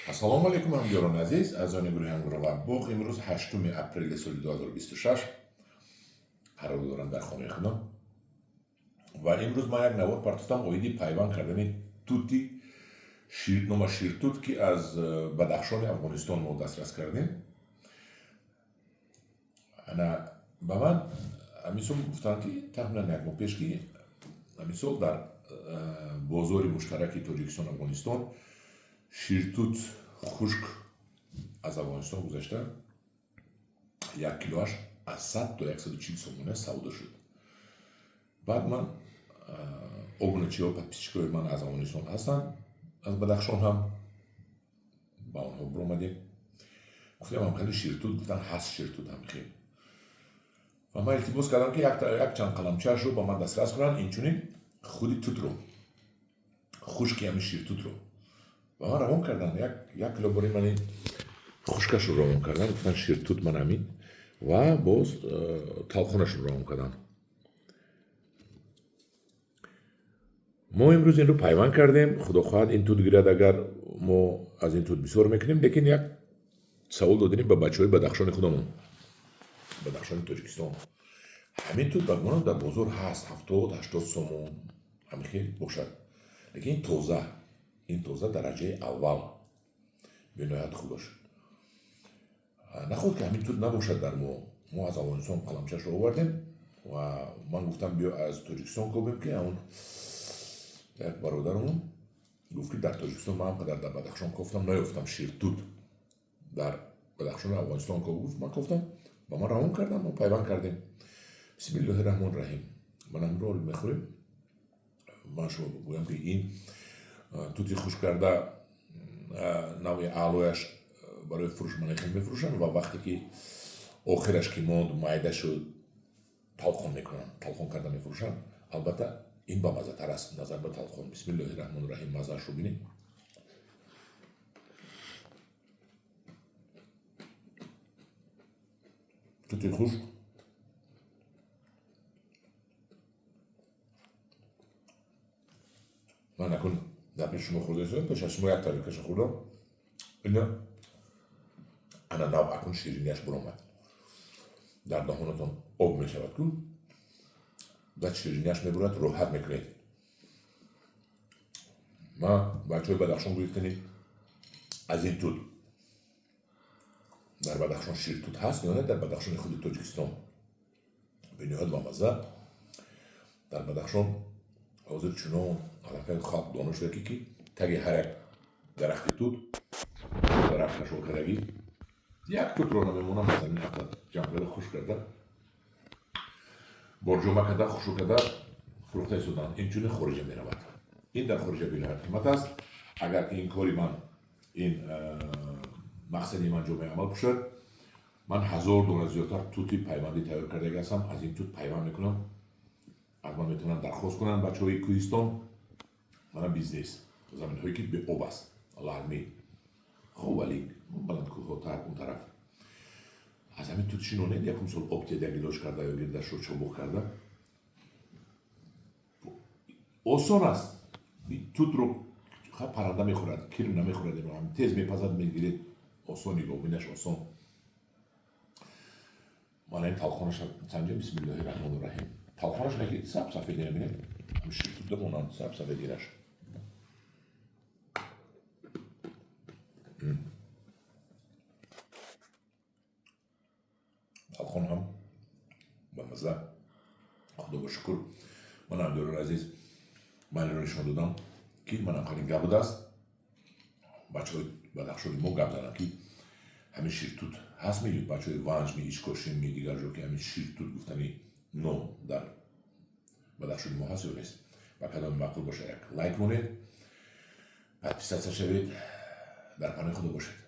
ассалому алайкум ҳамдиёрони азиз, аъзои гурӯҳи ҳамгурӯҳ Боғ. Имрӯз 8 апрели соли 2026 қарор дорам дар хонаи худам ва имрӯз ман як навор партофтам оиди пайванд кардани тути нома ширтут ки аз Бадахшони Афғонистон мо дастрас кардем. ба ман амисол гуфтанд ки тахминан як моҳ пеш ки амисол дар бозори муштараки Тоҷикистон Афғонистон ширтут хушк аз Афғонистон гузашта 1 килоаш аз 100 то 140 сомона савдо шуд. баъд ман обуначиҳо подписчикои ман аз Афғонистон ҳастанд, аз Бадахшон ҳам ба онҳо биромадем, гуфтем ҳамкали ширтут, гуфтан ҳаст ширтут ҳам хел ва ман илтимос кардам ки як чанд қаламчаашро ба ман дастрас кунанд, инчунин худи тутро, хушки ҳами ширтутро ба ман равон карданд. як килобори мани хушкашро равон карданд, гуфтанд ширтут ман ҳамин ва боз талхонашро равон карданд. мо имрӯз инро пайванд кардем. Худо хоҳад ин тут гирад, агар мо аз ин тут бисёр мекунем. Лекин як савол додем ба бачаҳои Бадахшони худамон, Бадахшони Тоҷикистон. ҳамин тут ба гумонам дар бозор ҳаст 70-80 сомон ҳамин хел бошад. лекин ин тоза дараҷаи аввал бинояд хуб бошад. нахоҳад ки ҳамин тут набошад дар мо аз Афғонистон қаламчашро овардем ва ман гуфтам биё аз Тоҷикистон кобем ки ҳамон як бародармон гуфт ки дар Тоҷикистон ман дар Бадахшон кофтам, наёфтам ширтут. дар Бадахшони Афғонистон гуфт, ман кофтам, ба ман равон кардам, мо пайванд кардем. бисмиллоҳи раҳмони раҳим. ман ҳамро мехӯрем. ман шумо гӯям ки ин тути хушк карда навъи аълояш барои фурӯш манехел мефурӯшанд ва вақте ки охираш ки монд майда шуд талхон мекунанд, талхон карда мефурӯшанд. албатта ин ба маззатар аст назар ба талхон. бисмиллоҳи раҳмони раҳим. маззаашро бинед. тути хушк ман акун дар пеши шумо хӯрда, пеш аз шумо як тарикаша хӯрдам. ина ана нав акун шириниаш биромад. дардаҳонатон об мешавад ку баъд шириниаш мебурад, роҳат мекунед. ман бачаҳои Бадахшон гуфтани аз ин тут дар Бадахшон ширтут ҳаст ё не дар Бадахшони худи Тоҷикистон. бинояд ба мазза. дар Бадахшон ҳозир чунон аллакай халқ дона шуда ки таги ҳар як дарахти тут дарахт кашокардагӣ як тутро намемонам аз замин афтад ҷамъ карда хушк карда борҷома карда хушк карда фурӯхта истоданд. инчунин хориҷа меравад. ин дар хориҷа бинояд қимат аст. агар ки ин кори ман ин мақсади ман ҷомеъ амал кушад, ман 1000 дона зиёдтар тути пайвандӣ тайёр кардаги ҳастам. аз ин тут пайванд мекунам. аз ман метавонанд дархост кунанд бачаҳои Кӯҳистон, манам бизнес заминҳое ки беоб аст, лағми ховалик баландкӯҳотар он тараф аз ҳамин тут шинонед якум сол об теда гилош карда ё гирдашро чобуқ карда осон аст. тутро парранда мехӯрад, кир намехӯрад, тез мепазад, мегиред. осон, нигоҳбинаш осон. мана ин талхонаш санҷем. бисмиллоҳи раҳмони раҳим. талхонаш неки саб сафеди набинед, ширтут дамонанд саб сафедираш. талхон ҳам ба мазза. худо ба шукр. ман ҳамдиёрони азиз, ман инро нишон додам ки манам қалин гап будааст. бачаҳои Бадахшони мо гап заданд ки ҳамин ширтут ҳаст. меёд бачаҳои Ванҷ, Ишкошин, дигар ҷо ки ҳамин ширтут гуфтани ном дар Бадахшони мо ҳаст ё нест. ба кадоми маъқул бошад як лайк монед, подписатсия шавед. дар паноҳи худо бошед.